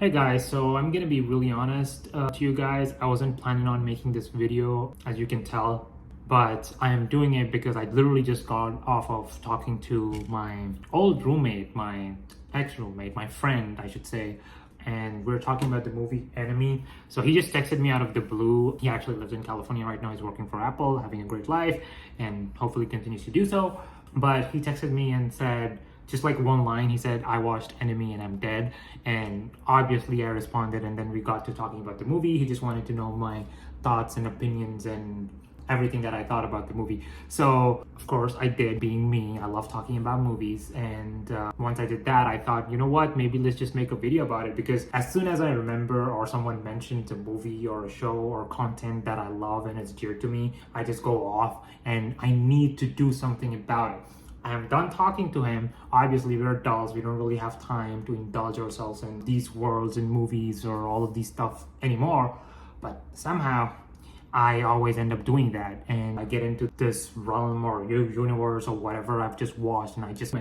Hey guys, so I'm gonna be really honest to you guys. I wasn't planning on making this video, as you can tell, but I am doing it because I literally just got off of talking to my old roommate, my ex-roommate, my friend, I should say, and we were talking about the movie Enemy. So he just texted me out of the blue. He actually lives in California right now. He's working for Apple, having a great life, and hopefully continues to do so. But he texted me and said, just like one line, he said, "I watched Enemy and I'm dead." And obviously I responded, and then we got to talking about the movie. He just wanted to know my thoughts and opinions and everything that I thought about the movie. So of course I did, being me. I love talking about movies, and once I did that, I thought, you know what, maybe let's just make a video about it, because as soon as I remember or someone mentions a movie or a show or content that I love and it's dear to me, I just go off and I need to do something about it. I am done talking to him. Obviously, we're adults. We don't really have time to indulge ourselves in these worlds and movies or all of these stuff anymore. But somehow, I always end up doing that, and I get into this realm or universe or whatever I've just watched, and I just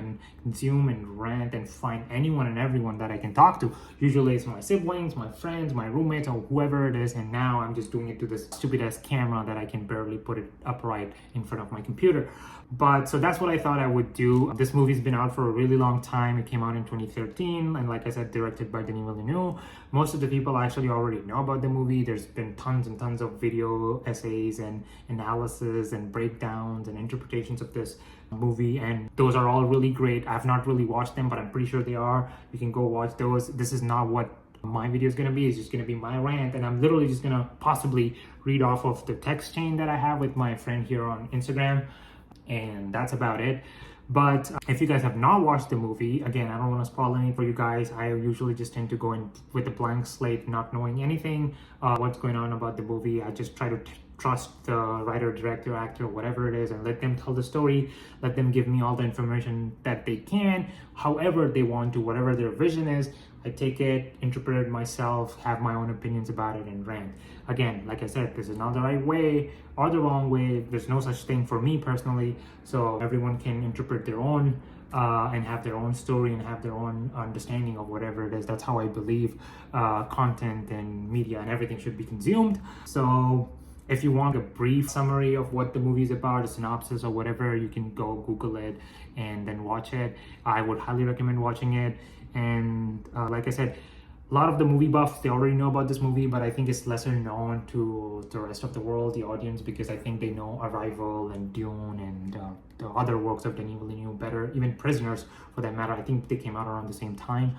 consume and rant and find anyone and everyone that I can talk to. Usually it's my siblings, my friends, my roommates, or whoever it is, and now I'm just doing it to this stupid ass camera that I can barely put it upright in front of my computer. But so that's what I thought I would do. This movie's been out for a really long time. It came out in 2013, and like I said, directed by Denis Villeneuve. Most of the people actually already know about the movie. There's been tons and tons of video essays and analysis and breakdowns and interpretations of this movie, and those are all really great. I've not really watched them, but I'm pretty sure they are. You can go watch those. This is not what my video is going to be. It's just going to be my rant, and I'm literally just going to possibly read off of the text chain that I have with my friend here on Instagram, and that's about it. But if you guys have not watched the movie, again, I don't want to spoil anything for you guys. I usually just tend to go in with a blank slate, not knowing anything, what's going on about the movie. I just try to trust the writer, director, actor, whatever it is, and let them tell the story. Let them give me all the information that they can, however they want to, whatever their vision is. I take it, interpret it myself, have my own opinions about it, and rant. Again, like I said, this is not the right way or the wrong way. There's no such thing for me personally. So everyone can interpret their own and have their own story and have their own understanding of whatever it is. That's how I believe content and media and everything should be consumed. So if you want a brief summary of what the movie is about, a synopsis or whatever, you can go Google it and then watch it. I would highly recommend watching it. And like I said, a lot of the movie buffs, they already know about this movie, but I think it's lesser known to the rest of the world, the audience, because I think they know Arrival and Dune and the other works of Denis Villeneuve better, even Prisoners for that matter. I think they came out around the same time.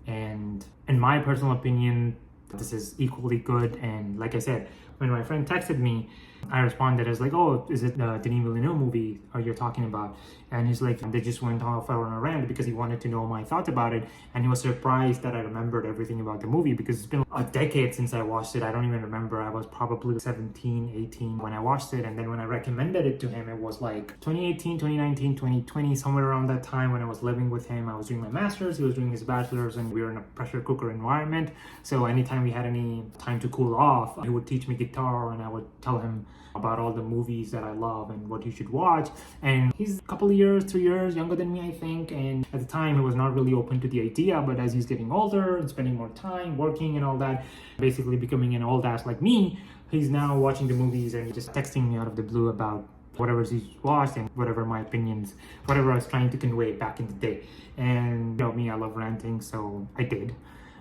And in my personal opinion, this is equally good. And like I said, when my friend texted me, I responded as like, "Oh, is it the Denis Villeneuve movie you're talking about?" And he's like, they just went off on a rant because he wanted to know my thoughts about it, and he was surprised that I remembered everything about the movie, because it's been a decade since I watched it. I don't even remember. I was probably 17, 18 when I watched it, and then when I recommended it to him, it was like 2018, 2019, 2020, somewhere around that time when I was living with him. I was doing my master's, he was doing his bachelor's, and we were in a pressure cooker environment. So anytime we had any time to cool off, he would teach me guitar, and I would tell him about all the movies that I love and what he should watch. And he's a couple of years, 3 years younger than me, I think. And at the time, he was not really open to the idea. But as he's getting older and spending more time working and all that, basically becoming an old ass like me, he's now watching the movies and just texting me out of the blue about whatever he's watched and whatever my opinions, whatever I was trying to convey back in the day. And you know me, I love ranting, so I did.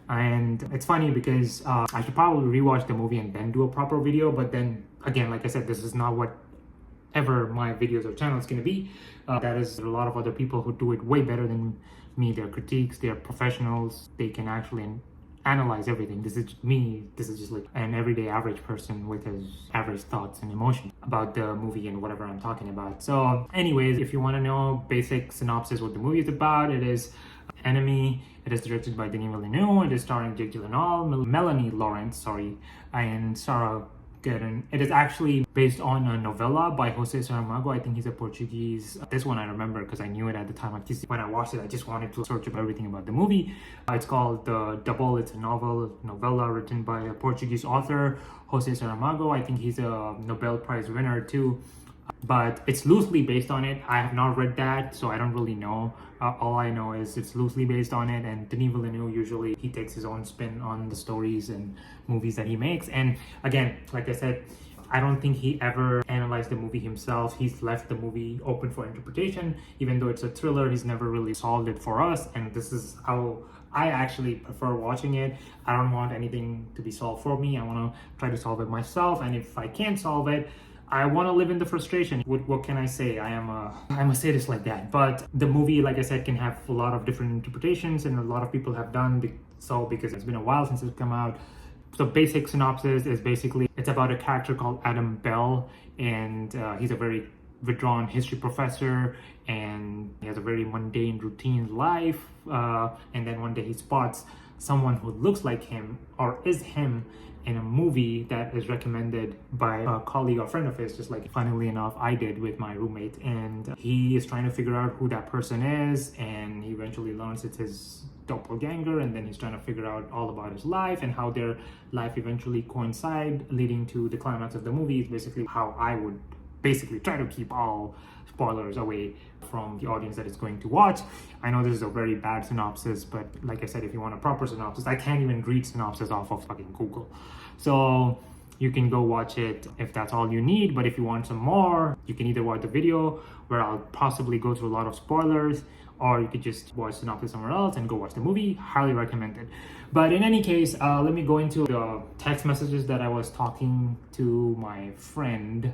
And it's funny because I should probably rewatch the movie and then do a proper video, but then again, like I said, this is not what ever my videos or channel is going to be. That is a lot of other people who do it way better than me. They're critiques, they're professionals, they can actually analyze everything. This is me. This is just like an everyday average person with his average thoughts and emotions about the movie and whatever I'm talking about. So anyways, if you want to know basic synopsis what the movie is about, it is Enemy. It is directed by Denis Villeneuve. It is starring Jake Gyllenhaal, Melanie Lawrence, and Sarah Gerden. It is actually based on a novella by Jose Saramago. I think he's a Portuguese. This one I remember because I knew it at the time. When I watched it, I just wanted to search up everything about the movie. It's called The Double. It's a novella written by a Portuguese author, Jose Saramago. I think he's a Nobel Prize winner too. but it's loosely based on it. I have not read that, so I don't really know. All I know is it's loosely based on it, and Denis Villeneuve usually he takes his own spin on the stories and movies that he makes. And again, like I said, I don't think he ever analyzed the movie himself. He's left the movie open for interpretation. Even though it's a thriller, he's never really solved it for us, and this is how I actually prefer watching it. I don't want anything to be solved for me. I want to try to solve it myself, and if I can't solve it, I want to live in the frustration. What can I say? I'm a sadist like that. But the movie, like I said, can have a lot of different interpretations, and a lot of people have done so because it's been a while since it's come out. So basic synopsis is basically it's about a character called Adam Bell, and he's a very withdrawn history professor, and he has a very mundane routine life. And then one day he spots someone who looks like him or is him in a movie that is recommended by a colleague or friend of his, just like funnily enough I did with my roommate. And he is trying to figure out who that person is, and he eventually learns it's his doppelganger, and then he's trying to figure out all about his life and how their life eventually coincide, leading to the climax of the movie. Is basically how I would basically try to keep all spoilers away from the audience that is going to watch. I know this is a very bad synopsis, but like I said, if you want a proper synopsis, I can't even read synopsis off of fucking Google. So you can go watch it if that's all you need. But if you want some more, you can either watch the video where I'll possibly go through a lot of spoilers, or you could just watch synopsis somewhere else and go watch the movie. Highly recommended. But in any case, let me go into the text messages that I was talking to my friend.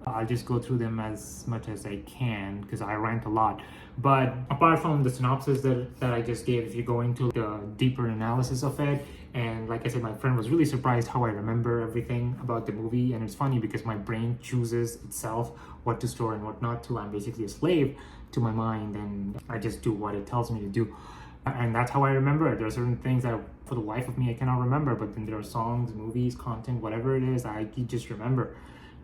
I'll just go through them as much as I can because I rant a lot. But apart from the synopsis that I just gave, if you go into the deeper analysis of it, and like I said, my friend was really surprised how I remember everything about the movie. And it's funny because my brain chooses itself what to store and what not to. I'm basically a slave to my mind, and I just do what it tells me to do. And that's how I remember it. There are certain things that for the life of me I cannot remember, but then there are songs, movies, content, whatever it is, I just remember.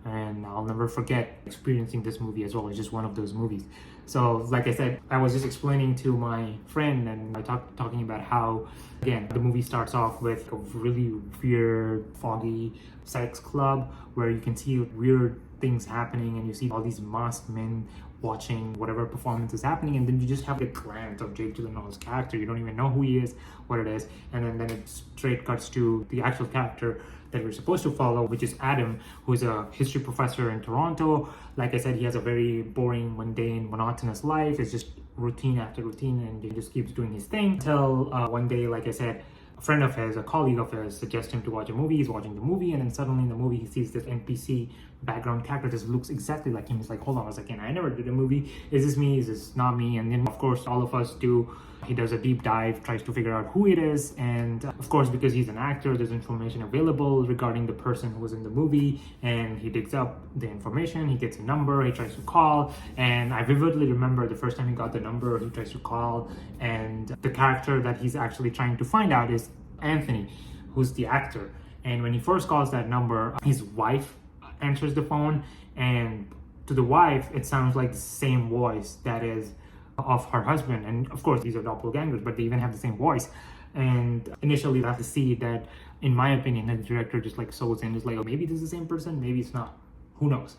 And I'll never forget experiencing this movie as well. It's just one of those movies. So like I said, I was just explaining to my friend, and I talking about how, again, the movie starts off with a really weird, foggy sex club where you can see weird things happening, and you see all these masked men watching whatever performance is happening, and then you just have a glance of Jake Gyllenhaal's character. You don't even know who he is, what it is, and then it straight cuts to the actual character that we're supposed to follow, which is Adam, who's a history professor in Toronto. Like I said, he has a very boring, mundane, monotonous life. It's just routine after routine, and he just keeps doing his thing until one day, like I said, a friend of his, a colleague of his, suggests him to watch a movie. He's watching the movie, and then suddenly in the movie he sees this NPC background character that looks exactly like him. He's like, hold on a second, I never did a movie. Is this me? Is this not me? And then of course all of us do. He does a deep dive, tries to figure out who it is, and of course because he's an actor, there's information available regarding the person who was in the movie, and he digs up the information. He gets a number, he tries to call, and I vividly remember the first time he got the number, he tries to call, and the character that he's actually trying to find out is Anthony, who's the actor. And when he first calls that number, his wife answers the phone, and to the wife it sounds like the same voice that is of her husband. And of course these are doppelgangers, but they even have the same voice. And initially I have to see that, in my opinion, the director just like sews in, is like, oh, maybe this is the same person, maybe it's not, who knows.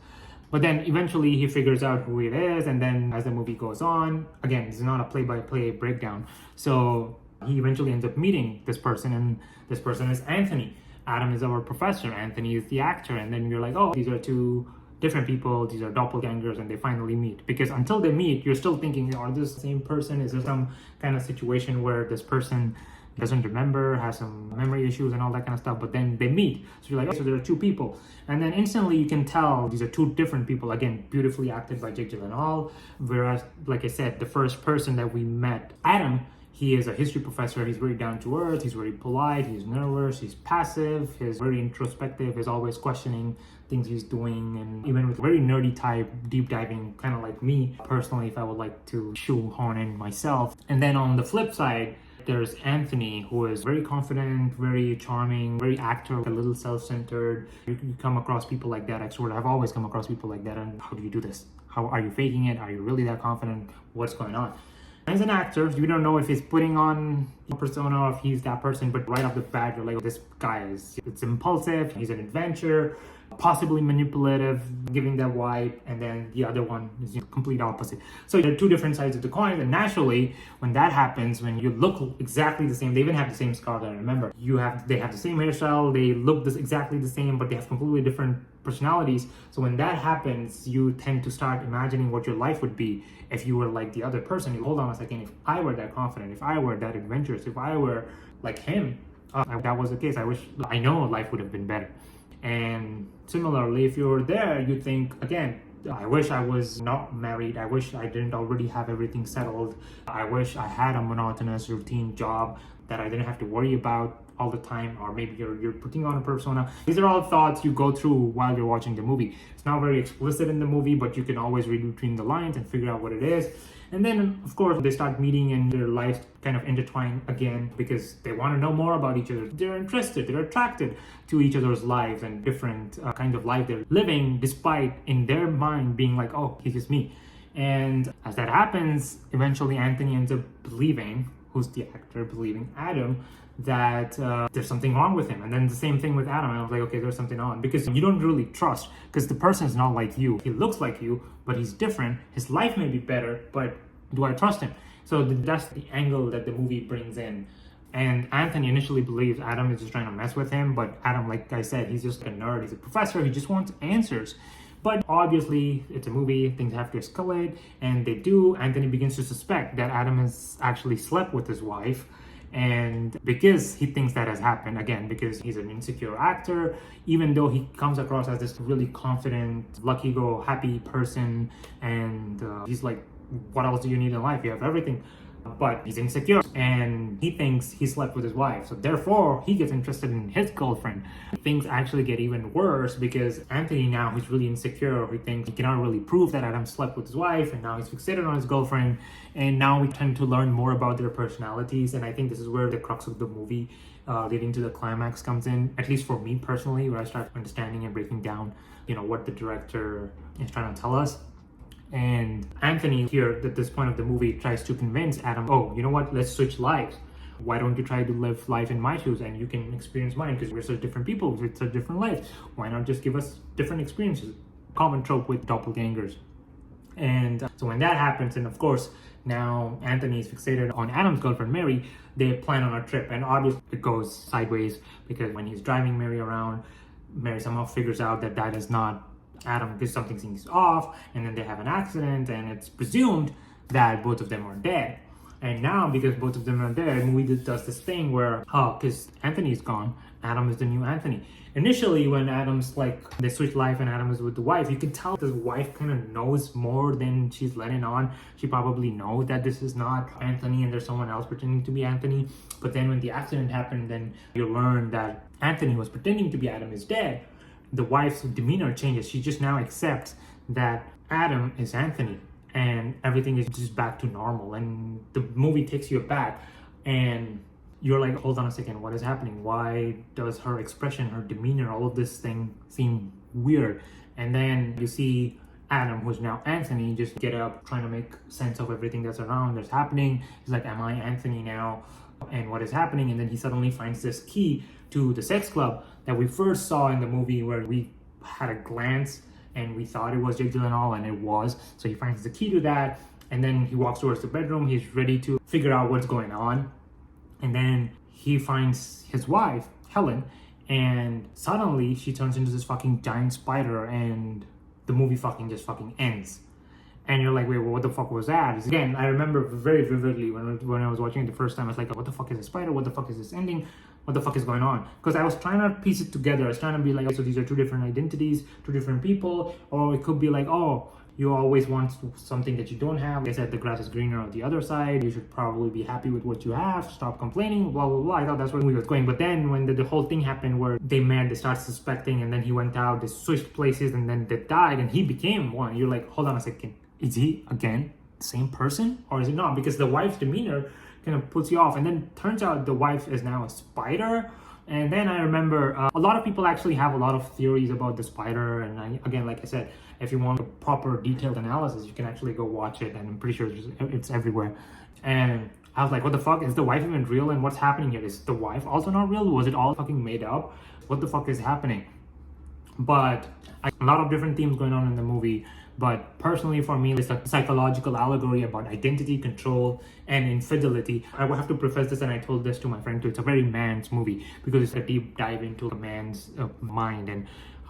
But then eventually he figures out who it is, and then as the movie goes on, again, this is not a play-by-play breakdown, so he eventually ends up meeting this person, and this person is Anthony. Adam is our professor, Anthony is the actor, and then you're like, oh, these are two different people, these are doppelgangers, and they finally meet. Because until they meet, you're still thinking, are this the same person? Is there some kind of situation where this person doesn't remember, has some memory issues and all that kind of stuff? But then they meet, so you're like, oh, so there are two people. And then instantly you can tell these are two different people. Again, beautifully acted by Jake Gyllenhaal. Whereas, like I said, the first person that we met, Adam, he is a history professor. He's very down to earth, he's very polite, he's nervous, he's passive, he's very introspective, he's always questioning things he's doing, and even with very nerdy type, deep diving, kind of like me personally, if I would like to shoehorn in myself. And then on the flip side, there's Anthony, who is very confident, very charming, very actor, a little self-centered. You come across people like that. I've always come across people like that. And how do you do this? How are you faking it? Are you really that confident? What's going on? He's an actor. You don't know if he's putting on a persona or if he's that person, but right off the bat, you're like, oh, this guy it's impulsive, he's an adventurer, possibly manipulative, giving that vibe, and then the other one is the complete opposite. So there are two different sides of the coin, and naturally, when that happens, when you look exactly the same, they even have the same scar. I remember they have the same hairstyle, they look exactly the same, but they have completely different personalities. So when that happens, you tend to start imagining what your life would be if you were like the other person. You hold on a second, if I were that confident, if I were that adventurous, if I were like him, if that was the case, I know life would have been better. And similarly, if you're there, you think again, I wish I was not married. I wish I didn't already have everything settled. I wish I had a monotonous routine job that I didn't have to worry about all the time. Or maybe you're putting on a persona. These are all thoughts you go through while you're watching the movie. It's not very explicit in the movie, but you can always read between the lines and figure out what it is. And then, of course, they start meeting and their lives kind of intertwine again because they want to know more about each other. They're interested, they're attracted to each other's lives and different kind of life they're living, despite in their mind being like, oh, he's just me. And as that happens, eventually Anthony ends up believing, who's the actor, believing Adam, that there's something wrong with him. And then the same thing with Adam. I was like, okay, there's something on, because you don't really trust, because the person is not like you. He looks like you, but he's different. His life may be better, but do I trust him? So that's the angle that the movie brings in. And Anthony initially believes Adam is just trying to mess with him, but Adam, like I said, he's just a nerd. He's a professor. He just wants answers. But obviously, it's a movie, things have to escalate, and they do. Anthony begins to suspect that Adam has actually slept with his wife. And because he thinks that has happened, again, because he's an insecure actor, even though he comes across as this really confident, lucky-go-happy person, and he's like, what else do you need in life? You have everything. But he's insecure, and he thinks he slept with his wife. So therefore, he gets interested in his girlfriend. Things actually get even worse because Anthony now, who's really insecure, he thinks he cannot really prove that Adam slept with his wife, and now he's fixated on his girlfriend. And now we tend to learn more about their personalities, and I think this is where the crux of the movie, leading to the climax, comes in. At least for me personally, where I start understanding and breaking down, what the director is trying to tell us. And Anthony here, at this point of the movie, tries to convince Adam, oh, you know what, let's switch lives. Why don't you try to live life in my shoes and you can experience mine, because we're such different people with such different lives. Why not just give us different experiences? Common trope with doppelgangers. And so when that happens, and of course, now Anthony is fixated on Adam's girlfriend, Mary, they plan on a trip. And obviously it goes sideways because when he's driving Mary around, Mary somehow figures out that is not Adam, because something seems off, and then they have an accident, and it's presumed that both of them are dead. And now, because both of them are dead, the movie does this thing where, because Anthony's gone, Adam is the new Anthony. Initially, when Adam's like, they switch life and Adam is with the wife, you can tell the wife kind of knows more than she's letting on. She probably knows that this is not Anthony and there's someone else pretending to be Anthony. But then when the accident happened, then you learn that Anthony was pretending to be Adam is dead. The wife's demeanor changes. She just now accepts that Adam is Anthony and everything is just back to normal. And the movie takes you back and you're like, hold on a second, what is happening? Why does her expression, her demeanor, all of this thing seem weird? And then you see Adam, who's now Anthony, just get up, trying to make sense of everything that's around, that's happening. He's like, am I Anthony now? And what is happening? And then he suddenly finds this key to the sex club that we first saw in the movie, where we had a glance and we thought it was Jake Gyllenhaal, and it was. So he finds the key to that, and then he walks towards the bedroom. He's ready to figure out what's going on. And then he finds his wife, Helen, and suddenly she turns into this fucking giant spider, and the movie just ends. And you're like, wait, well, what the fuck was that? Again, I remember very vividly when I was watching it the first time, I was like, what the fuck is a spider? What the fuck is this ending? What the fuck is going on? Because I was trying to piece it together. I was trying to be like, okay, so these are two different identities, two different people. Or it could be like, oh, you always want something that you don't have. Like I said, the grass is greener on the other side. You should probably be happy with what you have. Stop complaining, blah, blah, blah. I thought that's where we was going. But then when the whole thing happened where they met, they started suspecting, and then he went out, they switched places, and then they died, and he became one. You're like, hold on a second. Is he, again, the same person? Or is it not? Because the wife's demeanor kind of puts you off. And then turns out the wife is now a spider. And then I remember a lot of people actually have a lot of theories about the spider. And again, like I said, if you want a proper detailed analysis, you can actually go watch it. And I'm pretty sure it's everywhere. And I was like, what the fuck? Is the wife even real? And what's happening here? Is the wife also not real? Was it all fucking made up? What the fuck is happening? But a lot of different themes going on in the movie. But personally for me, it's a psychological allegory about identity, control, and infidelity. I will have to preface this, and I told this to my friend too. It's a very man's movie because it's a deep dive into a man's mind and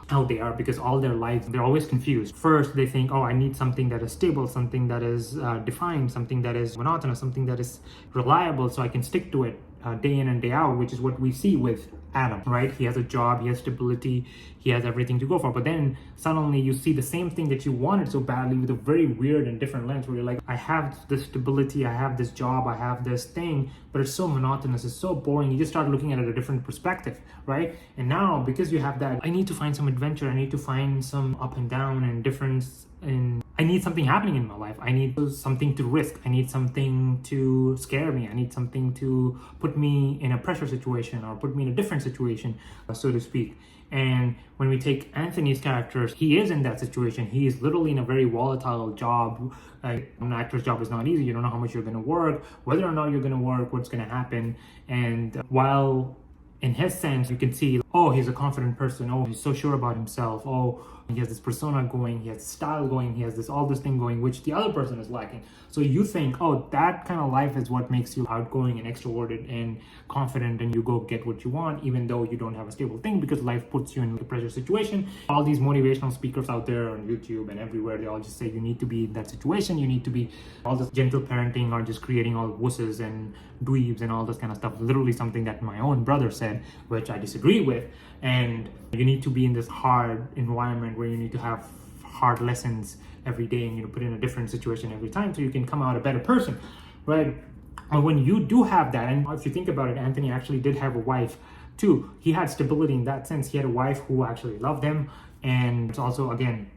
how they are, because all their lives they're always confused. First they think, oh, I need something that is stable, something that is defined, something that is monotonous, something that is reliable, so I can stick to it day in and day out, which is what we see with Adam, right? He has a job, he has stability, he has everything to go for. But then suddenly you see the same thing that you wanted so badly with a very weird and different lens, where you're like, I have this stability, I have this job, I have this thing, but it's so monotonous, it's so boring. You just start looking at it a different perspective, right? And now because you have that, I need to find some adventure, I need to find some up and down and difference, and I need something happening in my life. I need something to risk. I need something to scare me. I need something to put me in a pressure situation or put me in a different situation, so to speak. And when we take Anthony's character, he is in that situation. He is literally in a very volatile job. An actor's job is not easy. You don't know how much you're going to work, whether or not you're going to work, what's going to happen. And while in his sense, you can see, oh, he's a confident person. Oh, he's so sure about himself. Oh, he has this persona going. He has style going. He has all this thing going, which the other person is lacking. So you think, oh, that kind of life is what makes you outgoing and extroverted and confident, and you go get what you want, even though you don't have a stable thing, because life puts you in a pressure situation. All these motivational speakers out there on YouTube and everywhere, they all just say you need to be in that situation. You need to be all this gentle parenting, or just creating all wusses and dweebs and all this kind of stuff. Literally something that my own brother said, which I disagree with. And you need to be in this hard environment where you need to have hard lessons every day, and you put in a different situation every time, so you can come out a better person, right? And when you do have that, and if you think about it, Anthony actually did have a wife too. He had stability in that sense. He had a wife who actually loved him. And it's also, again,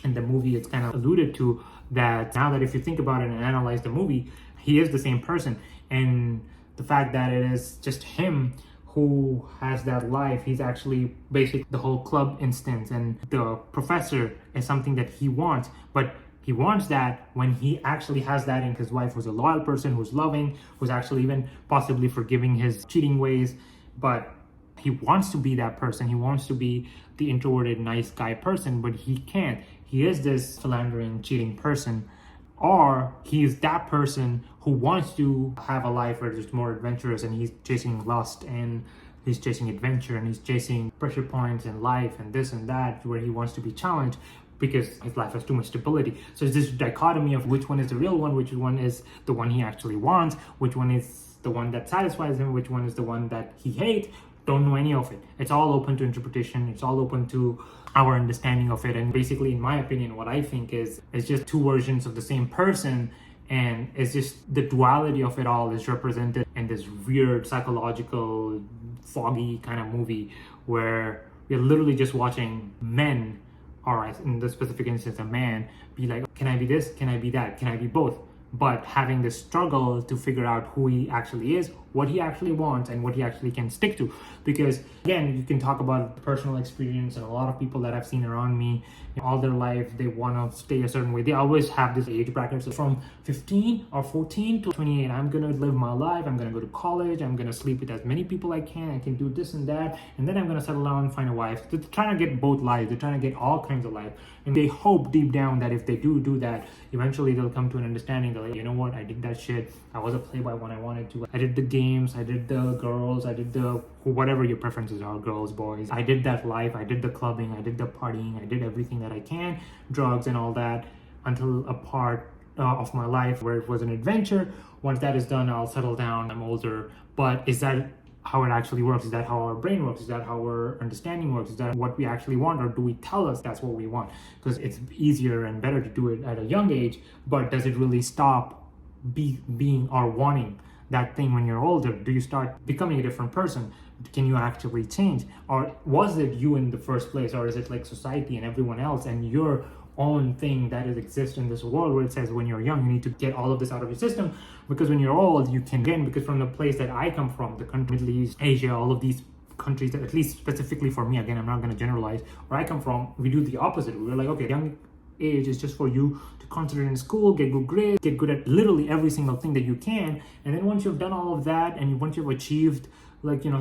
in the movie, it's kind of alluded to that now that if you think about it and analyze the movie, he is the same person. And the fact that it is just him who has that life, he's actually basically the whole club instance, and the professor is something that he wants, but he wants that when he actually has that in his wife, who's a loyal person, who's loving, who's actually even possibly forgiving his cheating ways. But he wants to be that person. He wants to be the introverted, nice guy person, but he can't. He is this philandering, cheating person. Or he is that person who wants to have a life where it's more adventurous, and he's chasing lust, and he's chasing adventure, and he's chasing pressure points in life and this and that, where he wants to be challenged because his life has too much stability. So it's this dichotomy of which one is the real one, which one is the one he actually wants, which one is the one that satisfies him, which one is the one that he hates. Don't know any of it. It's all open to interpretation. It's all open to our understanding of it. And basically, in my opinion, what I think is it's just two versions of the same person, and it's just the duality of it all is represented in this weird psychological foggy kind of movie where we're literally just watching men, or in this specific instance a man, be like, can I be this, can I be that, can I be both? But having this struggle to figure out who he actually is, what he actually wants, and what he actually can stick to. Because again, you can talk about personal experience, and a lot of people that I've seen around me, all their life, they want to stay a certain way. They always have this age bracket. So from 15 or 14 to 28, I'm going to live my life. I'm going to go to college. I'm going to sleep with as many people I can. I can do this and that. And then I'm going to settle down and find a wife. They're trying to get both lives. They're trying to get all kinds of life. And they hope deep down that if they do that, eventually they'll come to an understanding that, like, you know what, I did that shit. I was a playboy when I wanted to. I did the games, I did the girls, I did the whatever your preferences are, girls, boys. I did that life, I did the clubbing, I did the partying, I did everything that I can, drugs and all that, until a part of my life where it was an adventure. Once that is done, I'll settle down, I'm older. But is that how it actually works? Is that how our brain works? Is that how our understanding works? Is that what we actually want, or do we tell us that's what we want? Because it's easier and better to do it at a young age, but does it really stop being or wanting that thing when you're older? Do you start becoming a different person? Can you actually change? Or was it you in the first place? Or is it like society and everyone else and your own thing that exists in this world, where it says when you're young you need to get all of this out of your system, because when you're old you can again, because from the place that I come from, the country, Middle East, Asia, all of these countries, that at least specifically for me, again, I'm not going to generalize, where I come from, we do the opposite. We're like, okay, young age is just for you to concentrate in school, get good grades, get good at literally every single thing that you can. And then once you've done all of that, and once you've achieved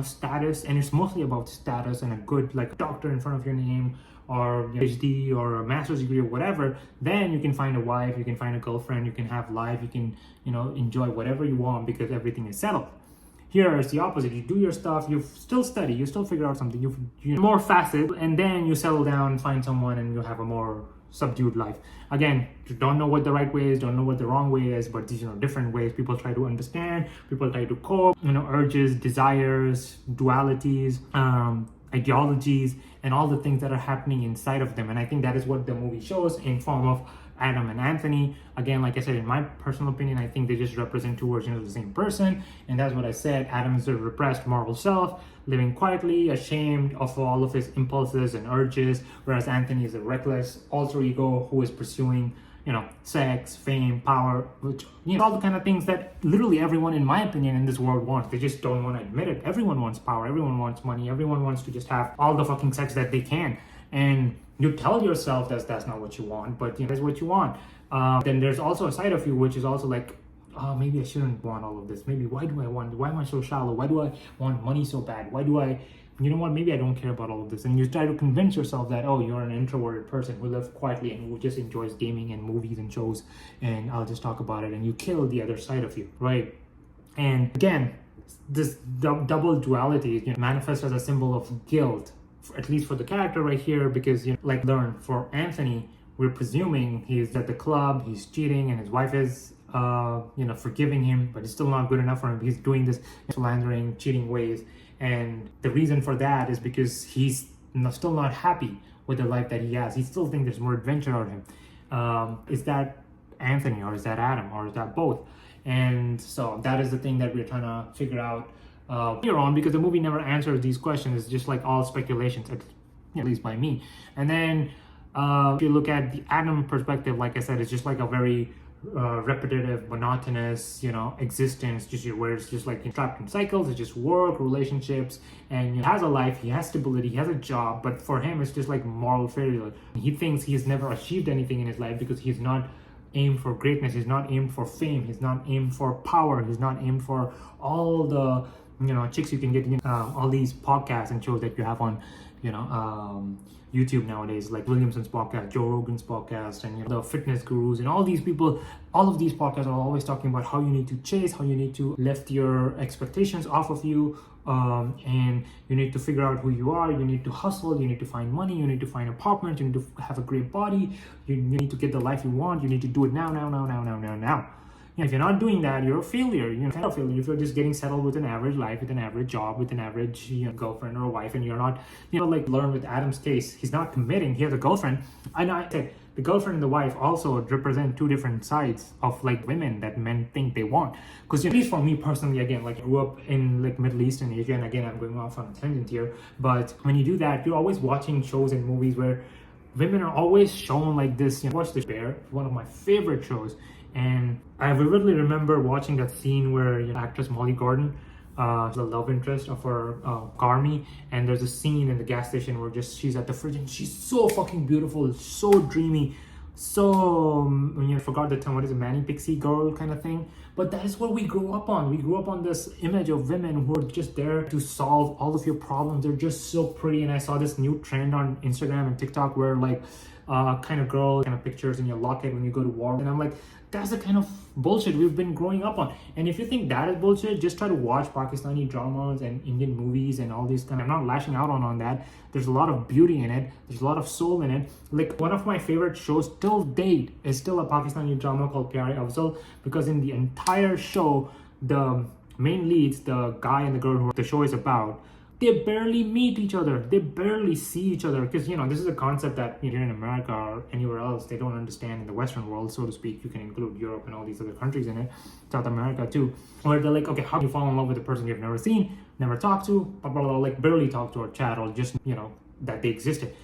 status, and it's mostly about status and a good doctor in front of your name, or PhD or a master's degree or whatever, then you can find a wife, you can find a girlfriend, you can have life, you can enjoy whatever you want because everything is settled. Here it's the opposite. You do your stuff, you still study, you still figure out something, you more facets, and then you settle down, find someone, and you have a more subdued life. Again, you don't know what the right way is, don't know what the wrong way is, but these different ways people try to understand, people try to cope, urges, desires, dualities, ideologies, and all the things that are happening inside of them. And I think that is what the movie shows in form of Adam and Anthony. Again, like I said, in my personal opinion, I think they just represent two versions of the same person. And that's what I said. Adam is a repressed moral self, living quietly, ashamed of all of his impulses and urges, whereas Anthony is a reckless alter ego who is pursuing sex, fame, power, which all the kind of things that literally everyone, in my opinion, in this world wants. They just don't want to admit it. Everyone wants power, everyone wants money, everyone wants to just have all the fucking sex that they can. And you tell yourself that's not what you want, but that's what you want. Then there's also a side of you which is also like, oh, maybe I shouldn't want all of this. Maybe why am I so shallow? Why do I want money so bad? Why do I, maybe I don't care about all of this. And you try to convince yourself that, oh, you're an introverted person who lives quietly and who just enjoys gaming and movies and shows, and I'll just talk about it. And you kill the other side of you, right? And again, this double duality manifests as a symbol of guilt, at least for the character right here, because learn for Anthony, we're presuming he's at the club, he's cheating, and his wife is forgiving him, but it's still not good enough for him. He's doing this slandering, cheating ways, and the reason for that is because he's still not happy with the life that he has. He still thinks there's more adventure out of him. Is that Anthony, or is that Adam, or is that both? And so that is the thing that we're trying to figure out here on, because the movie never answers these questions. It's just all speculations, at least by me. And then if you look at the Adam perspective, like I said, it's just a very repetitive, monotonous, existence, just where it's just trapped in cycles. It's just work, relationships, and he has a life, he has stability, he has a job, but for him it's just moral failure. He thinks he's never achieved anything in his life because he's not aimed for greatness, he's not aimed for fame, he's not aimed for power, he's not aimed for all the chicks you can get, all these podcasts and shows that you have on YouTube nowadays, like Williamson's podcast, Joe Rogan's podcast, and the fitness gurus, and all these people. All of these podcasts are always talking about how you need to chase, how you need to lift your expectations off of you, and you need to figure out who you are. You need to hustle, you need to find money, you need to find apartments, you need to have a great body, you need to get the life you want, you need to do it now. If you're not doing that, you're a failure. You're kind of a failure if you're just getting settled with an average life, with an average job, with an average girlfriend or a wife, and you're not, learn with Adam's case. He's not committing. He has a girlfriend. I know I said the girlfriend and the wife also represent two different sides of women that men think they want. Because at least for me personally, again, I grew up in Middle East and Asia, and again, I'm going off on a tangent here. But when you do that, you're always watching shows and movies where women are always shown this. Watch The Bear, one of my favorite shows. And I vividly remember watching that scene where actress Molly Gordon, the love interest of her Carmi, and there's a scene in the gas station where she's at the fridge and she's so fucking beautiful, so dreamy, so I forgot the term, what is it, Manny Pixie girl kind of thing. But that is what we grew up on. We grew up on this image of women who are just there to solve all of your problems. They're just so pretty. And I saw this new trend on Instagram and TikTok where kind of girl kind of pictures in your locket when you go to war, and I'm like, that's the kind of bullshit we've been growing up on. And if you think that is bullshit, just try to watch Pakistani dramas and Indian movies and all these kind of, I'm not lashing out on that. There's a lot of beauty in it. There's a lot of soul in it. One of my favorite shows till date is still a Pakistani drama called Pyare Afzal, because in the entire show, the main leads, the guy and the girl who the show is about, they barely meet each other. They barely see each other, because this is a concept that here in America or anywhere else they don't understand in the Western world, so to speak. You can include Europe and all these other countries in it, South America too, where they're okay, how do you fall in love with a person you've never seen, never talked to, blah, blah, blah, barely talked to or chat, or just that they existed.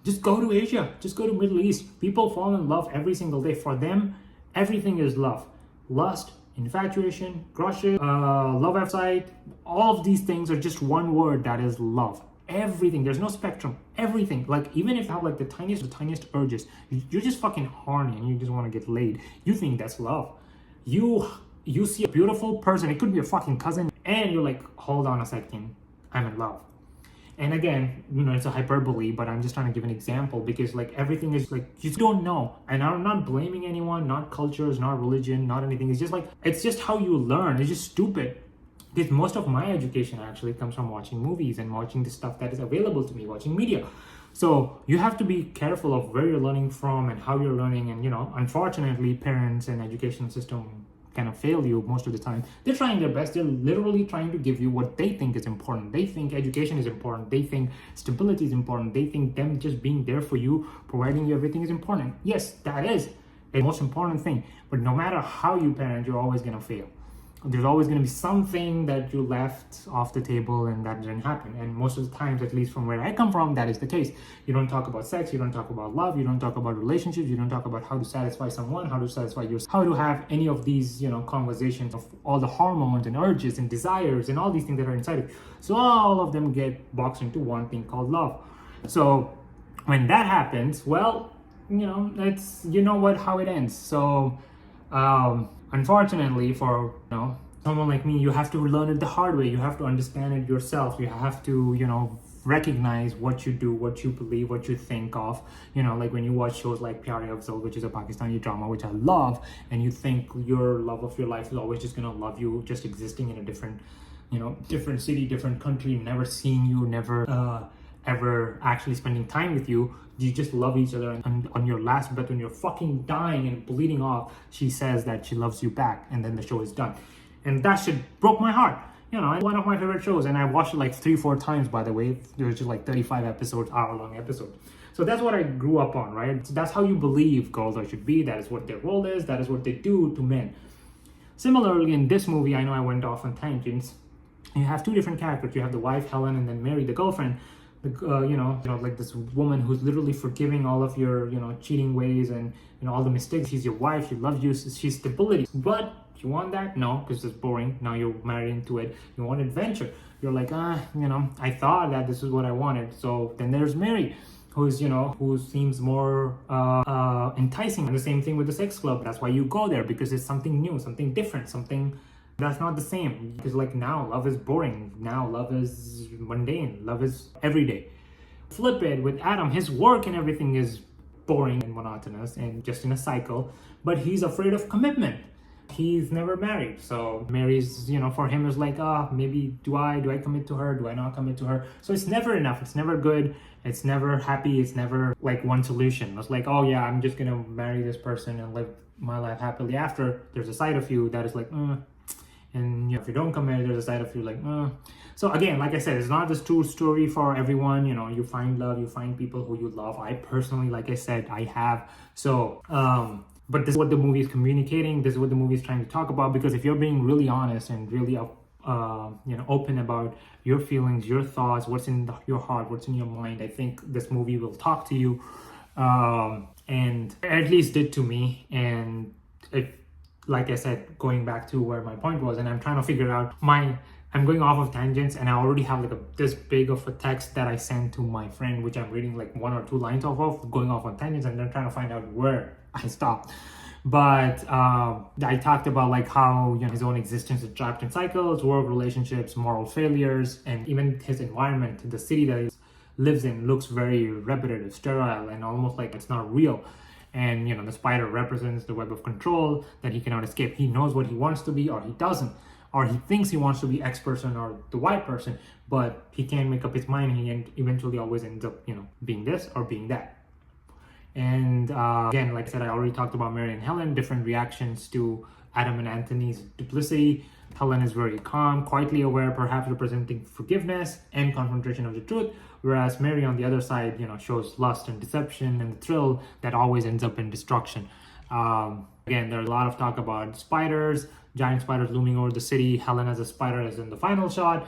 Just go to Asia, just go to Middle East. People fall in love every single day. For them, everything is love, lust, infatuation, crushes, love at sight. All of these things are just one word, that is love. Everything. There's no spectrum. Everything. Like, even if you have like the tiniest urges, you're just fucking horny and you just want to get laid. You think that's love. You see a beautiful person, it could be a fucking cousin, and you're like, hold on a second, I'm in love. And again, it's a hyperbole, but I'm just trying to give an example because like everything is like, you don't know. And I'm not blaming anyone, not cultures, not religion, not anything. It's just how you learn. It's just stupid. Because most of my education actually comes from watching movies and watching the stuff that is available to me, watching media. So you have to be careful of where you're learning from and how you're learning. And unfortunately, parents and education system kind of fail you most of the time. They're trying their best. They're literally trying to give you what they think is important. They think education is important. They think stability is important. They think them just being there for you, providing you everything is important. Yes, that is the most important thing. But no matter how you parent, you're always going to fail. There's always going to be something that you left off the table and that didn't happen. And most of the times, at least from where I come from, that is the case. You don't talk about sex, you don't talk about love, you don't talk about relationships, you don't talk about how to satisfy someone, how to satisfy yourself, how to have any of these, conversations of all the hormones and urges and desires and all these things that are inside of you. So all of them get boxed into one thing called love. So when that happens, well, it's, how it ends. So, unfortunately for someone like me, you have to learn it the hard way. You have to understand it yourself. You have to recognize what you do, what you believe, what you think of. Like when you watch shows like Pyare Afzal, which is a Pakistani drama, which I love, and you think your love of your life is always just gonna love you, just existing in a different city, different country, never seeing you, never ever actually spending time with you. You just love each other, and on your last breath, when you're fucking dying and bleeding off, she says that she loves you back, and then the show is done. And that shit broke my heart. One of my favorite shows, and I watched it like 3-4 times, by the way. There's just like 35 episodes, hour-long episodes. So that's what I grew up on, right? So that's how you believe girls should be. That is what their role is. That is what they do to men. Similarly, in this movie, I know I went off on tangents. You have two different characters. You have the wife, Helen, and then Mary, the girlfriend. Like this woman who's literally forgiving all of your, cheating ways and, all the mistakes. She's your wife. She loves you. She's stability. But you want that? No, because it's boring. Now you're married into it. You want adventure. You're like, I thought that this is what I wanted. So then there's Mary, who seems more enticing. And the same thing with the sex club. That's why you go there, because it's something new, something different, something that's not the same. Because like now love is boring. Now love is mundane. Love is everyday. Flip it with Adam. His work and everything is boring and monotonous and just in a cycle, but he's afraid of commitment. He's never married. So Mary's, for him is like, maybe do I commit to her? Do I not commit to her? So it's never enough. It's never good. It's never happy. It's never like one solution. It's like, oh yeah, I'm just going to marry this person and live my life happily after. There's a side of you that is like, and if you don't commit, there's a side of you like, So again, like I said, it's not this true story for everyone. You find love, you find people who you love. I personally, like I said, I have. So, but this is what the movie is communicating. This is what the movie is trying to talk about. Because if you're being really honest and really, open about your feelings, your thoughts, what's in your heart, what's in your mind, I think this movie will talk to you, and at least did to me. And it, like I said, going back to where my point was, and I'm trying to figure out I'm going off of tangents, and I already have like this big of a text that I sent to my friend, which I'm reading like 1 or 2 lines off of, going off on tangents, and then trying to find out where I stopped. But I talked about like how his own existence is trapped in cycles, work, relationships, moral failures, and even his environment, the city that he lives in, looks very repetitive, sterile, and almost like it's not real. And the spider represents the web of control that he cannot escape. He knows what he wants to be, or he doesn't, or he thinks he wants to be X person or the Y person, but he can't make up his mind. He eventually always ends up being this or being that. And again, like I said, I already talked about Mary and Helen, different reactions to Adam and Anthony's duplicity. Helen is very calm, quietly aware, perhaps representing forgiveness and confrontation of the truth, whereas Mary on the other side, shows lust and deception and the thrill that always ends up in destruction. Again, there's a lot of talk about spiders, giant spiders looming over the city. Helen as a spider is in the final shot.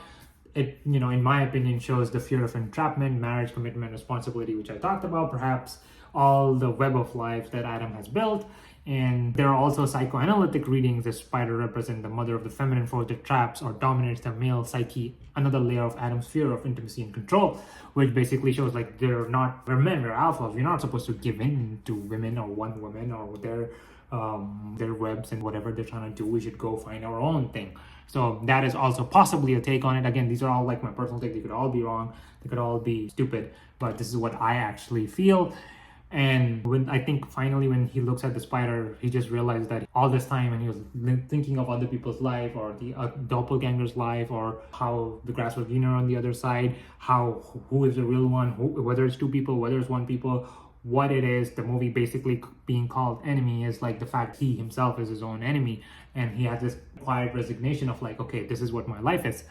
It, in my opinion, shows the fear of entrapment, marriage, commitment, responsibility, which I talked about, perhaps all the web of life that Adam has built. And there are also psychoanalytic readings. The spider represents the mother of the feminine force that traps or dominates the male psyche, another layer of Adam's fear of intimacy and control, which basically shows like we're men, we're alphas. We're not supposed to give in to women or one woman or their webs and whatever they're trying to do. We should go find our own thing. So that is also possibly a take on it. Again, these are all like my personal take. They could all be wrong. They could all be stupid, but this is what I actually feel. And when I think finally when he looks at the spider, he just realized that all this time when he was thinking of other people's life or the doppelganger's life, or how the grass was greener on the other side, who is the real one, whether it's two people, whether it's one people, what it is, the movie basically being called enemy is like the fact he himself is his own enemy, and he has this quiet resignation of like, okay, this is what my life is.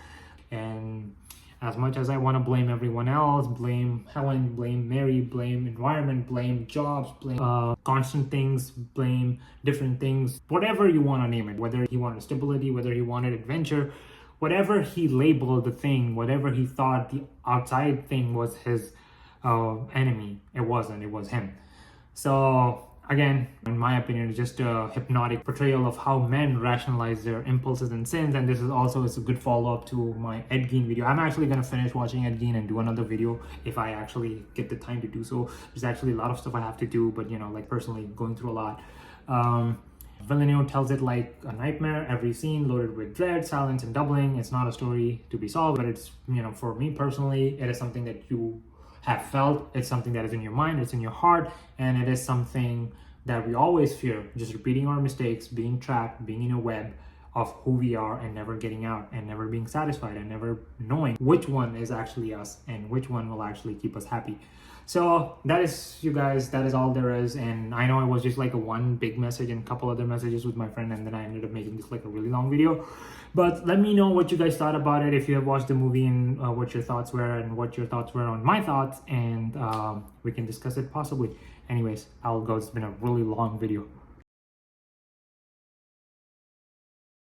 And as much as I want to blame everyone else, blame Helen, blame Mary, blame environment, blame jobs, blame constant things, blame different things, whatever you want to name it, whether he wanted stability, whether he wanted adventure, whatever he labeled the thing, whatever he thought the outside thing was his enemy, it wasn't, it was him. So again, in my opinion, it's just a hypnotic portrayal of how men rationalize their impulses and sins. And this is also a good follow-up to my Ed Gein video. I'm actually going to finish watching Ed Gein and do another video if I actually get the time to do so. There's actually a lot of stuff I have to do, but like personally going through a lot. Villeneuve tells it like a nightmare, every scene loaded with dread, silence, and doubling. It's not a story to be solved, but it's, for me personally, it is something that you have felt. It's something that is in your mind, it's in your heart, and it is something that we always fear, just repeating our mistakes, being trapped, being in a web of who we are and never getting out and never being satisfied and never knowing which one is actually us and which one will actually keep us happy. So that is, you guys, that is all there is. And I know it was just like a one big message and a couple other messages with my friend, and then I ended up making this like a really long video. But let me know what you guys thought about it, if you have watched the movie, and what your thoughts were and what your thoughts were on my thoughts, and we can discuss it possibly. Anyways, I'll go. It's been a really long video.